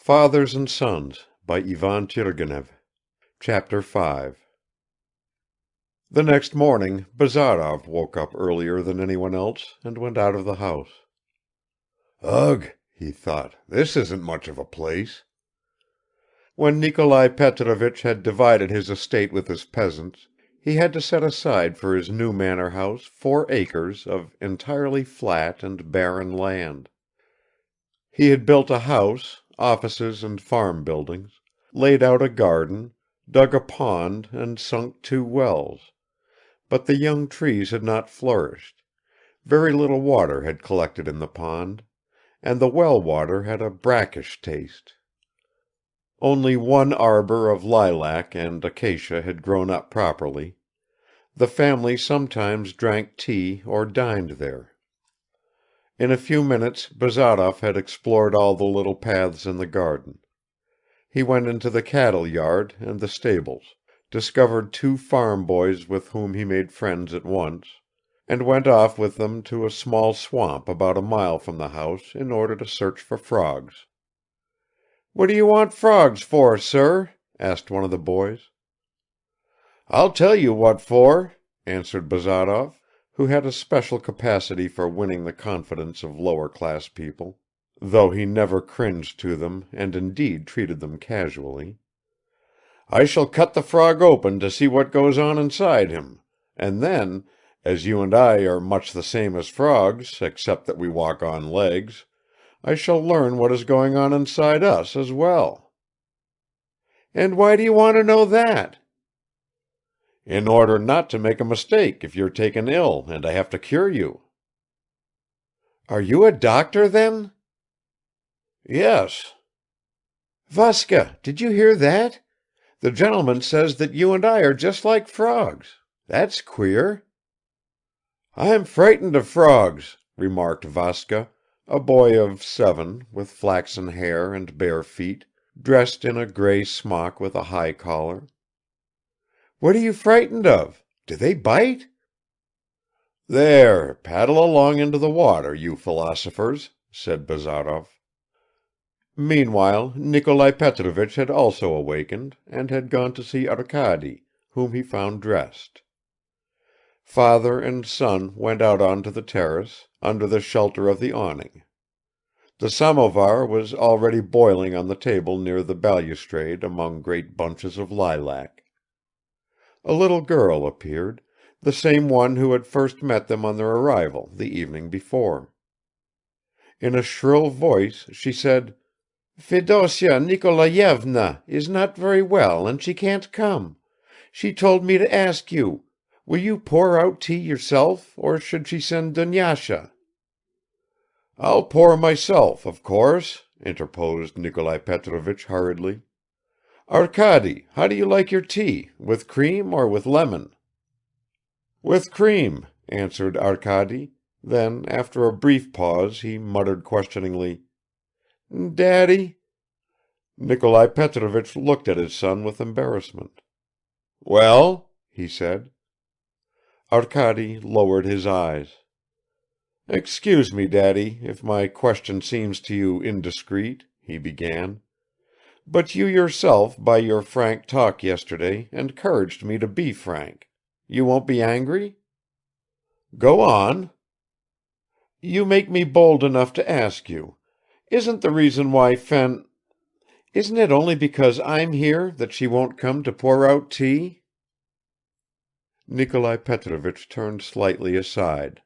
Fathers and Sons by Ivan Turgenev. Chapter 5. The next morning Bazarov woke up earlier than anyone else and went out of the house. "Ugh," he thought, "this isn't much of a place." When Nikolai Petrovich had divided his estate with his peasants, he had to set aside for his new manor house 4 acres of entirely flat and barren land. He had built a house, offices and farm buildings, laid out a garden, dug a pond and sunk 2 wells, but the young trees had not flourished, very little water had collected in the pond, and the well water had a brackish taste. Only 1 arbor of lilac and acacia had grown up properly. The family sometimes drank tea or dined there. In a few minutes Bazarov had explored all the little paths in the garden. He went into the cattle yard and the stables, discovered 2 farm boys with whom he made friends at once, and went off with them to a small swamp about a mile from the house in order to search for frogs. "What do you want frogs for, sir?" asked one of the boys. "I'll tell you what for," answered Bazarov, who had a special capacity for winning the confidence of lower class people, though he never cringed to them and indeed treated them casually. "I shall cut the frog open to see what goes on inside him, and then, as you and I are much the same as frogs, except that we walk on legs, I shall learn what is going on inside us as well." "And why do you want to know that?" "In order not to make a mistake if you're taken ill and I have to cure you." "Are you a doctor, then?" "Yes." "Vaska, did you hear that? The gentleman says that you and I are just like frogs. That's queer." "I'm frightened of frogs," remarked Vaska, a boy of 7, with flaxen hair and bare feet, dressed in a grey smock with a high collar. "What are you frightened of? Do they bite?" "There, paddle along into the water, you philosophers," said Bazarov. Meanwhile Nikolai Petrovich had also awakened and had gone to see Arkady, whom he found dressed. Father and son went out onto the terrace, under the shelter of the awning. The samovar was already boiling on the table near the balustrade among great bunches of lilac. A little girl appeared, the same one who had first met them on their arrival the evening before. In a shrill voice she said, "Fedosya Nikolayevna is not very well and she can't come. She told me to ask you, will you pour out tea yourself, or should she send Dunyasha?" "I'll pour myself, of course," interposed Nikolai Petrovich hurriedly. "Arkady, how do you like your tea, with cream or with lemon?" "With cream," answered Arkady, then after a brief pause he muttered questioningly, "Daddy?" Nikolai Petrovich looked at his son with embarrassment. "Well?" he said. Arkady lowered his eyes. "Excuse me, Daddy, if my question seems to you indiscreet," he began. "But you yourself by your frank talk yesterday encouraged me to be frank. You won't be angry?" "Go on." "You make me bold enough to ask you, isn't the reason why isn't it only because I'm here that she won't come to pour out tea?" Nikolai Petrovich turned slightly aside.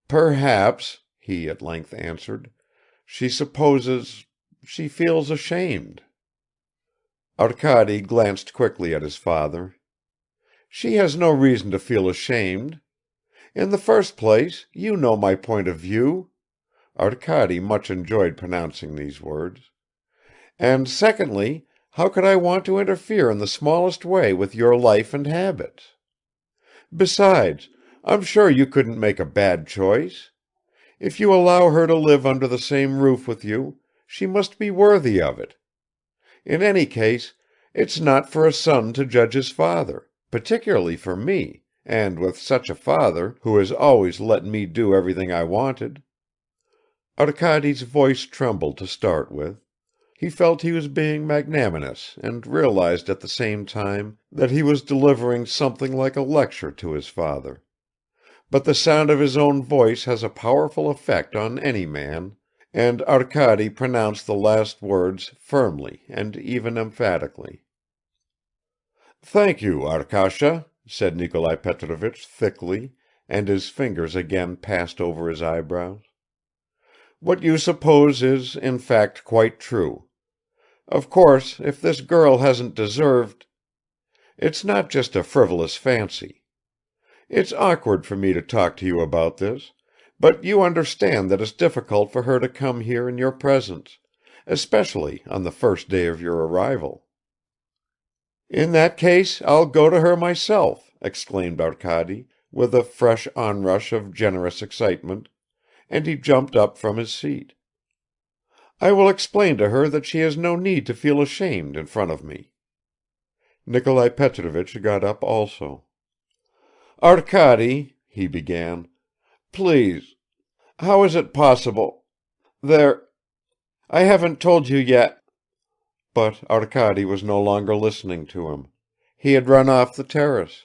"Perhaps," he at length answered, "she feels ashamed." Arkady glanced quickly at his father. "She has no reason to feel ashamed. In the first place, you know my point of view." Arkady much enjoyed pronouncing these words. "And secondly, how could I want to interfere in the smallest way with your life and habits? Besides, I'm sure you couldn't make a bad choice. If you allow her to live under the same roof with you, she must be worthy of it. In any case, it's not for a son to judge his father, particularly for me, and with such a father, who has always let me do everything I wanted." Arkady's voice trembled to start with. He felt he was being magnanimous and realized at the same time that he was delivering something like a lecture to his father. But the sound of his own voice has a powerful effect on any man, and Arkady pronounced the last words firmly and even emphatically. "Thank you, Arkasha," said Nikolai Petrovich thickly, and his fingers again passed over his eyebrows. "What you suppose is, in fact, quite true. Of course, if this girl hasn't deserved it's not just a frivolous fancy. It's awkward for me to talk to you about this, but you understand that it's difficult for her to come here in your presence, especially on the first day of your arrival." "In that case I'll go to her myself," exclaimed Arkady, with a fresh onrush of generous excitement, and he jumped up from his seat. "I will explain to her that she has no need to feel ashamed in front of me." Nikolai Petrovich got up also. "Arkady," he began, "please, how is it possible I haven't told you yet." But Arkady was no longer listening to him. He had run off the terrace.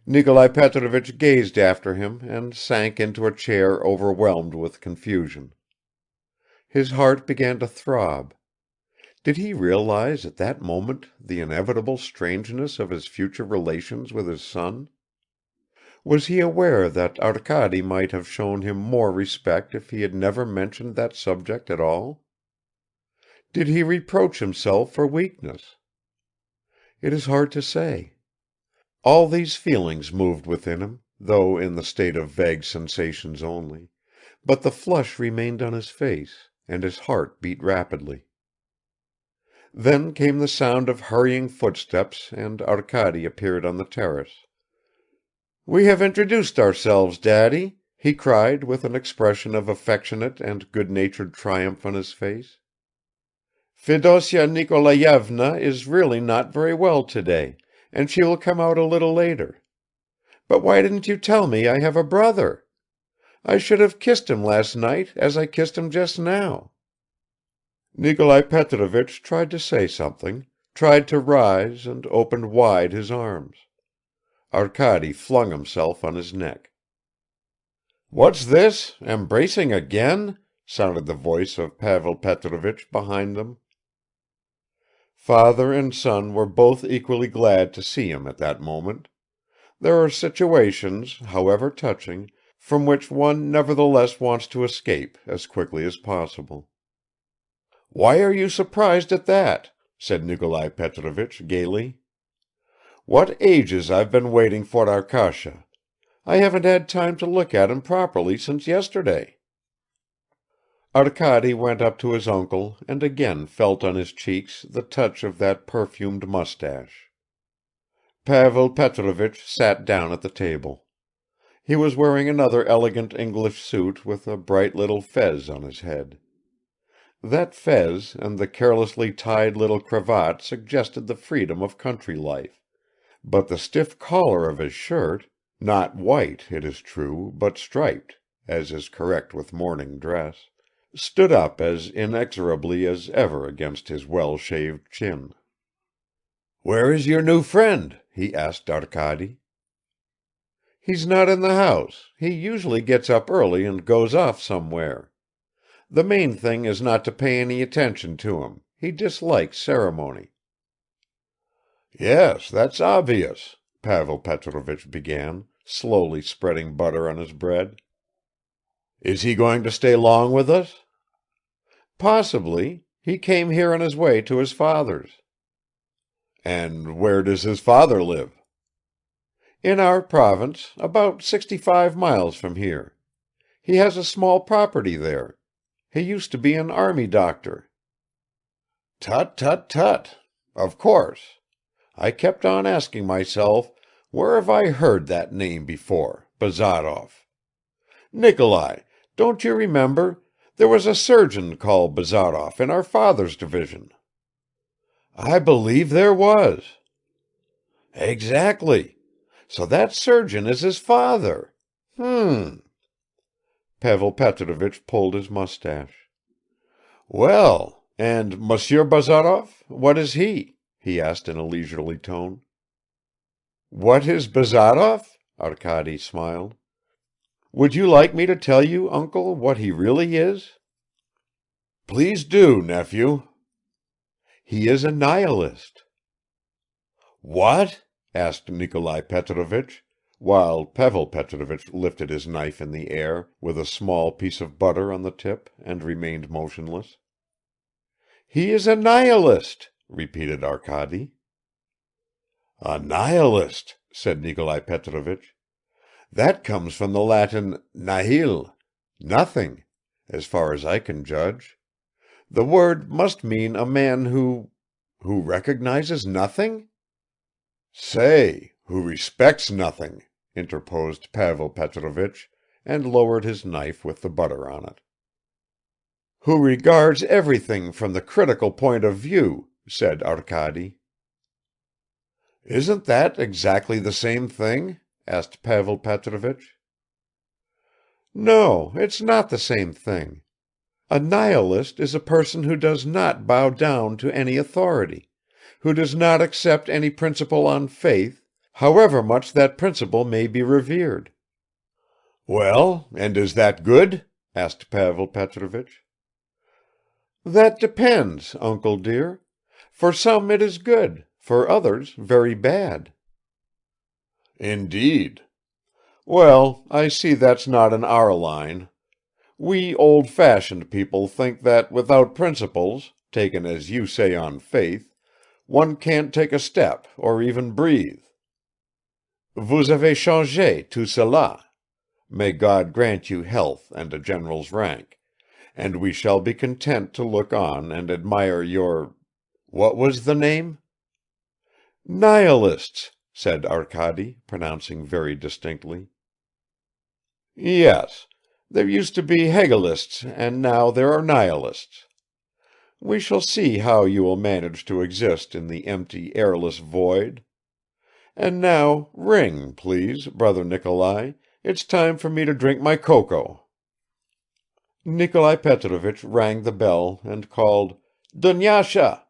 Nikolai Petrovich gazed after him and sank into a chair overwhelmed with confusion. His heart began to throb. Did he realize at that moment the inevitable strangeness of his future relations with his son? Was he aware that Arkady might have shown him more respect if he had never mentioned that subject at all? Did he reproach himself for weakness? It is hard to say. All these feelings moved within him, though in the state of vague sensations only, but the flush remained on his face, and his heart beat rapidly. Then came the sound of hurrying footsteps and Arkady appeared on the terrace. "We have introduced ourselves, Daddy," he cried with an expression of affectionate and good-natured triumph on his face. "Fedosya Nikolayevna is really not very well today, and she will come out a little later. But why didn't you tell me I have a brother? I should have kissed him last night as I kissed him just now." Nikolai Petrovich tried to say something, tried to rise and opened wide his arms. Arkady flung himself on his neck. "What's this? Embracing again?" sounded the voice of Pavel Petrovich behind them. Father and son were both equally glad to see him at that moment. There are situations, however touching, from which one nevertheless wants to escape as quickly as possible. "Why are you surprised at that?" said Nikolai Petrovich gaily. "What ages I've been waiting for Arkasha! I haven't had time to look at him properly since yesterday." Arkady went up to his uncle and again felt on his cheeks the touch of that perfumed mustache. Pavel Petrovich sat down at the table. He was wearing another elegant English suit with a bright little fez on his head. That fez and the carelessly tied little cravat suggested the freedom of country life, but the stiff collar of his shirt, not white, it is true, but striped, as is correct with morning dress, stood up as inexorably as ever against his well-shaved chin. "Where is your new friend?" he asked Arkady. "He's not in the house. He usually gets up early and goes off somewhere. The main thing is not to pay any attention to him. He dislikes ceremony." "Yes, that's obvious," Pavel Petrovich began, slowly spreading butter on his bread. "Is he going to stay long with us?" "Possibly. He came here on his way to his father's." "And where does his father live?" "In our province, about 65 miles from here. He has a small property there. He used to be an army doctor." "Tut, tut, tut! Of course. I kept on asking myself, where have I heard that name before, Bazarov? Nikolai, don't you remember, there was a surgeon called Bazarov in our father's division?" "I believe there was." "Exactly. So that surgeon is his father. Pavel Petrovich pulled his mustache. "Well, And Monsieur Bazarov, what is he?" he asked in a leisurely tone. "What is Bazarov?" Arkady smiled. "Would you like me to tell you, uncle, what he really is?" "Please do, nephew." "He is a nihilist." "What?" asked Nikolai Petrovich, while Pavel Petrovich lifted his knife in the air, with a small piece of butter on the tip, and remained motionless. "He is a nihilist," repeated Arkady. "A nihilist," said Nikolai Petrovich. "That comes from the Latin nihil, nothing, as far as I can judge. The word must mean a man who recognizes nothing?" "Say, who respects nothing," interposed Pavel Petrovich, and lowered his knife with the butter on it. "Who regards everything from the critical point of view," said Arkady. "Isn't that exactly the same thing?" asked Pavel Petrovich. "No, it's not the same thing. A nihilist is a person who does not bow down to any authority, who does not accept any principle on faith, however much that principle may be revered." "Well, and is that good?" asked Pavel Petrovich. "That depends, uncle dear. For some it is good, for others very bad." "Indeed. Well, I see that's not in our line. We old-fashioned people think that without principles, taken as you say on faith, one can't take a step or even breathe. Vous avez changé tout cela. May God grant you health and a general's rank, and we shall be content to look on and admire your what was the name?" "Nihilists," said Arkady, pronouncing very distinctly. "Yes. There used to be Hegelists and now there are nihilists. We shall see how you will manage to exist in the empty airless void. And now ring, please, brother Nikolai, it's time for me to drink my cocoa." Nikolai Petrovich rang the bell and called, "Dunyasha!"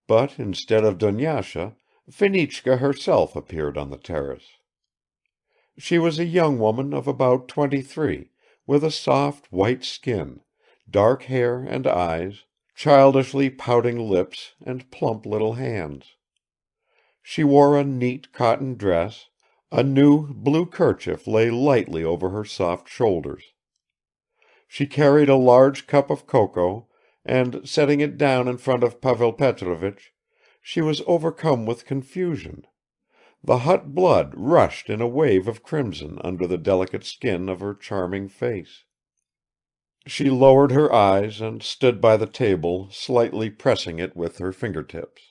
But instead of Dunyasha, Fenichka herself appeared on the terrace. She was a young woman of about 23, with a soft white skin, dark hair and eyes, childishly pouting lips and plump little hands. She wore a neat cotton dress, a new blue kerchief lay lightly over her soft shoulders. She carried a large cup of cocoa, and setting it down in front of Pavel Petrovich, she was overcome with confusion. The hot blood rushed in a wave of crimson under the delicate skin of her charming face. She lowered her eyes and stood by the table slightly pressing it with her fingertips.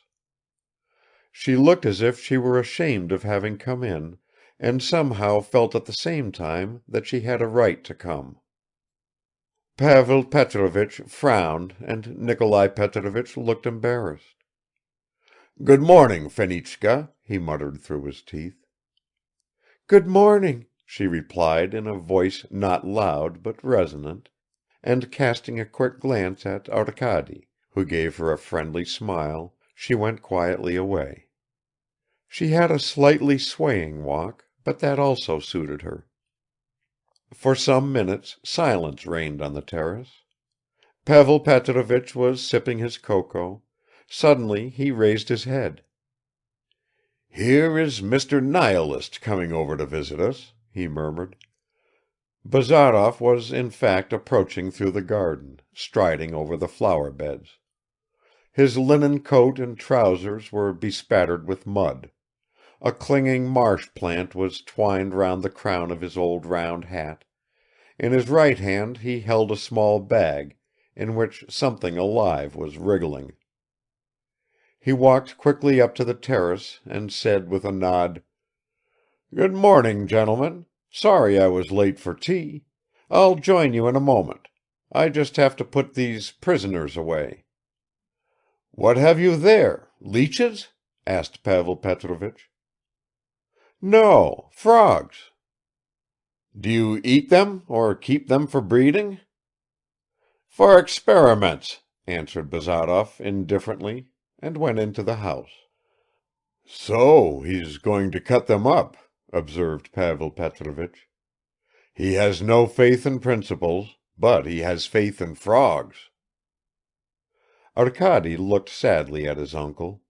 She looked as if she were ashamed of having come in, and somehow felt at the same time that she had a right to come. Pavel Petrovich frowned and Nikolai Petrovich looked embarrassed. "Good morning, Fenichka," he muttered through his teeth. "Good morning," she replied in a voice not loud but resonant, and casting a quick glance at Arkady, who gave her a friendly smile, she went quietly away. She had a slightly swaying walk, but that also suited her. For some minutes silence reigned on the terrace. Pavel Petrovich was sipping his cocoa; suddenly he raised his head. "Here is Mr. Nihilist coming over to visit us," he murmured. Bazarov was in fact approaching through the garden, striding over the flower beds. His linen coat and trousers were bespattered with mud. A clinging marsh plant was twined round the crown of his old round hat; in his right hand he held a small bag, in which something alive was wriggling. He walked quickly up to the terrace and said with a nod, "Good morning, gentlemen. Sorry I was late for tea. I'll join you in a moment. I just have to put these prisoners away." "What have you there? Leeches?" asked Pavel Petrovich. "No, frogs." "Do you eat them or keep them for breeding?" "For experiments," answered Bazarov indifferently, and went into the house. "So he's going to cut them up," observed Pavel Petrovich. "He has no faith in principles, but he has faith in frogs." Arkady looked sadly at his uncle.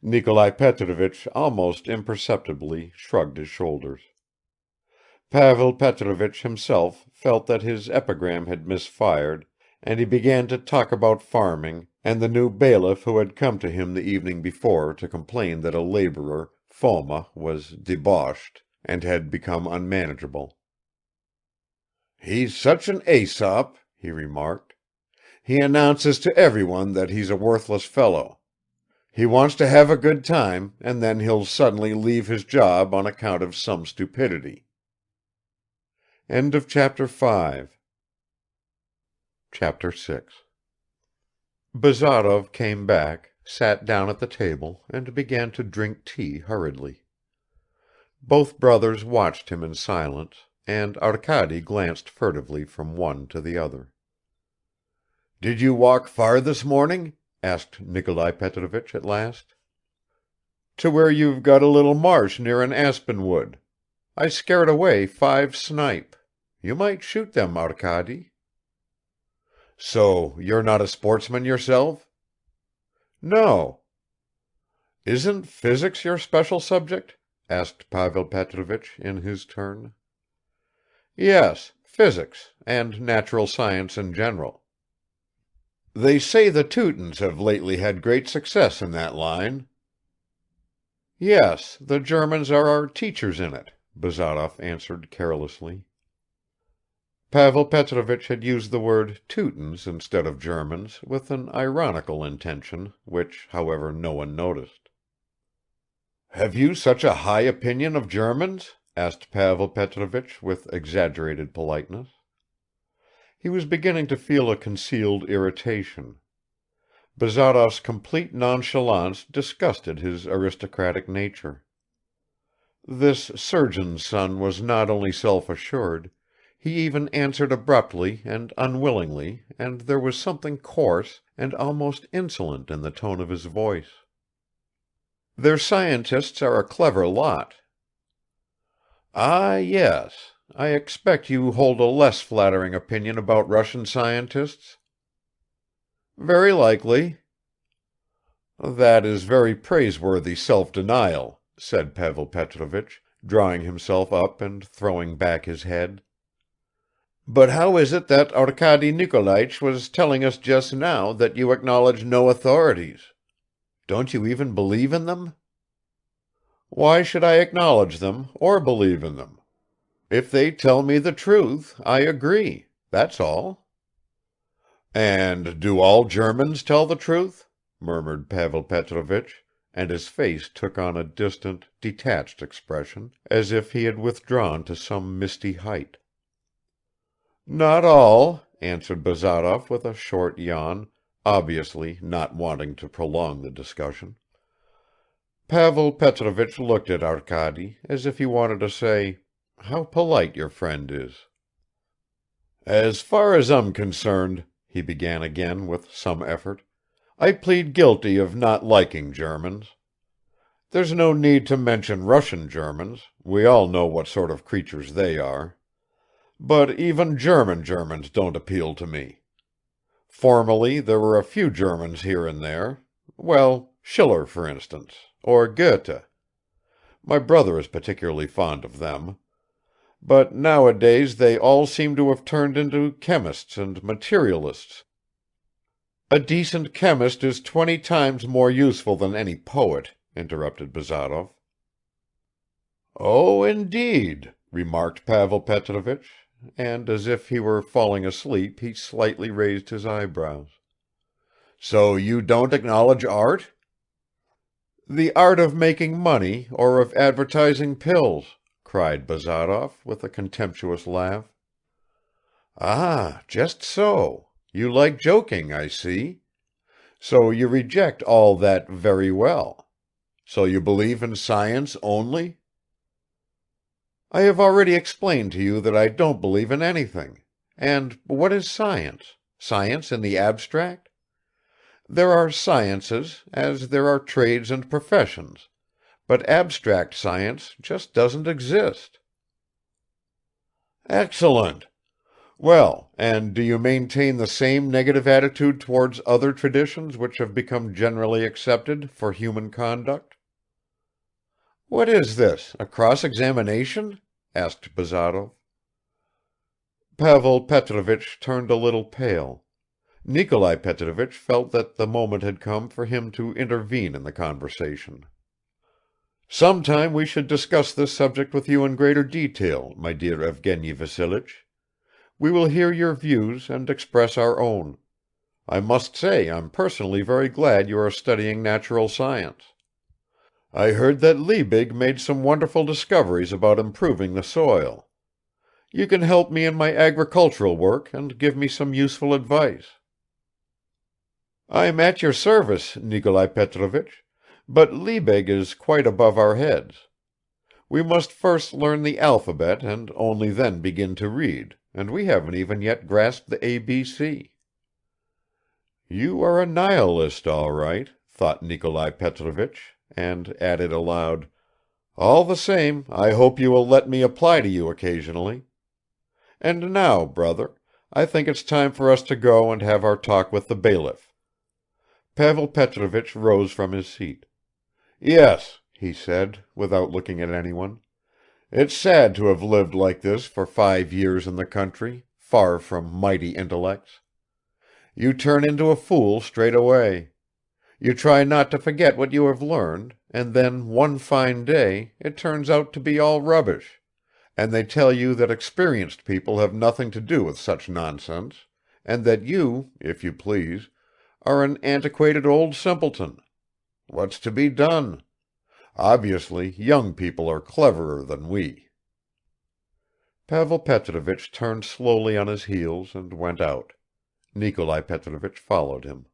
Nikolai Petrovich almost imperceptibly shrugged his shoulders. Pavel Petrovich himself felt that his epigram had misfired, and he began to talk about farming and the new bailiff who had come to him the evening before to complain that a laborer, Foma, was debauched and had become unmanageable. "He's such an Aesop," he remarked. "He announces to everyone that he's a worthless fellow. He wants to have a good time, and then he'll suddenly leave his job on account of some stupidity." End of chapter 5. Chapter 6. Bazarov came back, sat down at the table and began to drink tea hurriedly. Both brothers watched him in silence, and Arkady glanced furtively from one to the other. "Did you walk far this morning?" asked Nikolai Petrovich at last. "To where you've got a little marsh near an aspen wood. I scared away 5 snipe. You might shoot them, Arkady." "So you're not a sportsman yourself?" "No." "Isn't physics your special subject?" asked Pavel Petrovich in his turn. "Yes, physics, and natural science in general." "They say the Teutons have lately had great success in that line." "Yes, the Germans are our teachers in it," Bazarov answered carelessly. Pavel Petrovich had used the word Teutons instead of Germans with an ironical intention, which, however, no one noticed. "Have you such a high opinion of Germans?" asked Pavel Petrovich with exaggerated politeness. He was beginning to feel a concealed irritation. Bazarov's complete nonchalance disgusted his aristocratic nature. This surgeon's son was not only self-assured, he even answered abruptly and unwillingly, and there was something coarse and almost insolent in the tone of his voice. "Their scientists are a clever lot." "Ah, yes. I expect you hold a less flattering opinion about Russian scientists?" "Very likely." "That is very praiseworthy self-denial," said Pavel Petrovich, drawing himself up and throwing back his head. "But how is it that Arkady Nikolaich was telling us just now that you acknowledge no authorities? Don't you even believe in them?" "Why should I acknowledge them or believe in them? If they tell me the truth, I agree. That's all." "And do all Germans tell the truth?" murmured Pavel Petrovich, and his face took on a distant, detached expression, as if he had withdrawn to some misty height. "Not all," answered Bazarov with a short yawn, obviously not wanting to prolong the discussion. Pavel Petrovich looked at Arkady, as if he wanted to say, "How polite your friend is." "As far as I'm concerned," he began again with some effort, "I plead guilty of not liking Germans. There's no need to mention Russian Germans, we all know what sort of creatures they are. But even German Germans don't appeal to me. Formerly there were a few Germans here and there, well, Schiller, for instance, or Goethe. My brother is particularly fond of them. But nowadays they all seem to have turned into chemists and materialists." "A decent chemist is 20 times more useful than any poet," interrupted Bazarov. "Oh, indeed," remarked Pavel Petrovich, and as if he were falling asleep he slightly raised his eyebrows. "So you don't acknowledge art?" "The art of making money or of advertising pills," cried Bazarov with a contemptuous laugh. "Ah, just so. You like joking, I see. So you reject all that very well. So you believe in science only?" "I have already explained to you that I don't believe in anything. And what is science? Science in the abstract? There are sciences, as there are trades and professions, but abstract science just doesn't exist." "Excellent. Well, and do you maintain the same negative attitude towards other traditions which have become generally accepted for human conduct?" "What is this, a cross-examination?" asked Bazarov. Pavel Petrovich turned a little pale. Nikolai Petrovich felt that the moment had come for him to intervene in the conversation. "Sometime we should discuss this subject with you in greater detail, my dear Evgeny Vassilich. We will hear your views and express our own. I must say I'm personally very glad you are studying natural science. I heard that Liebig made some wonderful discoveries about improving the soil. You can help me in my agricultural work and give me some useful advice." "I'm at your service, Nikolai Petrovich, but Liebig is quite above our heads. We must first learn the alphabet and only then begin to read, and we haven't even yet grasped the ABC." "You are a nihilist, all right," thought Nikolai Petrovich, and added aloud, "All the same, I hope you will let me apply to you occasionally. And now, brother, I think it's time for us to go and have our talk with the bailiff." Pavel Petrovich rose from his seat. "Yes," he said, without looking at anyone, "it's sad to have lived like this for 5 years in the country, far from mighty intellects. You turn into a fool straight away. You try not to forget what you have learned, and then one fine day it turns out to be all rubbish, and they tell you that experienced people have nothing to do with such nonsense, and that you, if you please, are an antiquated old simpleton. What's to be done? Obviously, young people are cleverer than we." Pavel Petrovich turned slowly on his heels and went out. Nikolai Petrovich followed him.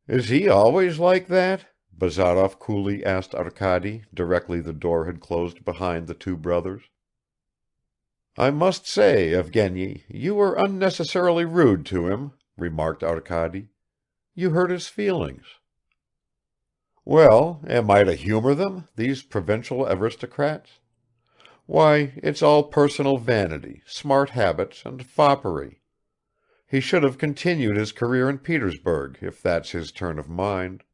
"Is he always like that?" Bazarov coolly asked Arkady directly the door had closed behind the two brothers. "I must say, Evgeny, you were unnecessarily rude to him," remarked Arkady. "You hurt his feelings." "Well, am I to humor them, these provincial aristocrats? Why, it's all personal vanity, smart habits and foppery. He should have continued his career in Petersburg, if that's his turn of mind.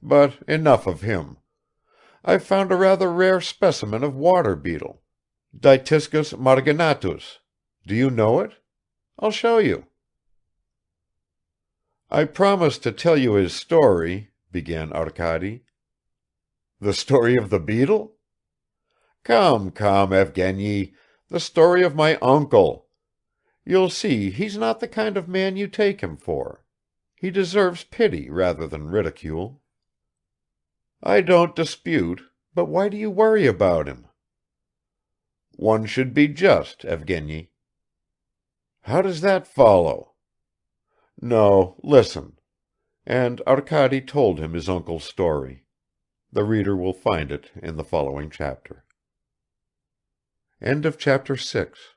But enough of him. I've found a rather rare specimen of water beetle, Dytiscus marginatus. Do you know it? I'll show you." "I promised to tell you his story," began Arkady. "The story of the beetle?" "Come, come, Evgeny, the story of my uncle. You'll see he's not the kind of man you take him for. He deserves pity rather than ridicule." "I don't dispute, but why do you worry about him?" "One should be just, Evgeny." "How does that follow?" "No, listen." And Arkady told him his uncle's story. The reader will find it in the following chapter. End of chapter 6.